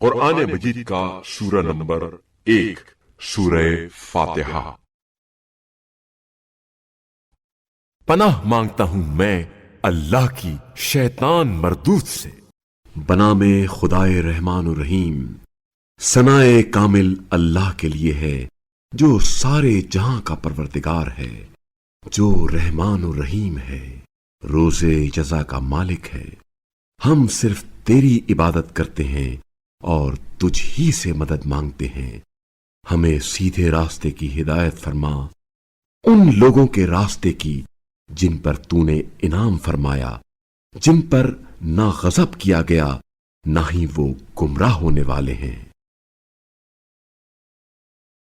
قرآن مجید کا سورہ نمبر 1 سورہ فاتحہ۔ پناہ مانگتا ہوں میں اللہ کی شیطان مردود سے۔ بنام خدائے رحمان الرحیم۔ ثنائے کامل اللہ کے لیے ہے جو سارے جہاں کا پروردگار ہے، جو رحمان الرحیم ہے، روز جزا کا مالک ہے۔ ہم صرف تیری عبادت کرتے ہیں اور تجھ ہی سے مدد مانگتے ہیں۔ ہمیں سیدھے راستے کی ہدایت فرما، ان لوگوں کے راستے کی جن پر تو نے انعام فرمایا، جن پر نہ غضب کیا گیا نہ ہی وہ گمراہ ہونے والے ہیں۔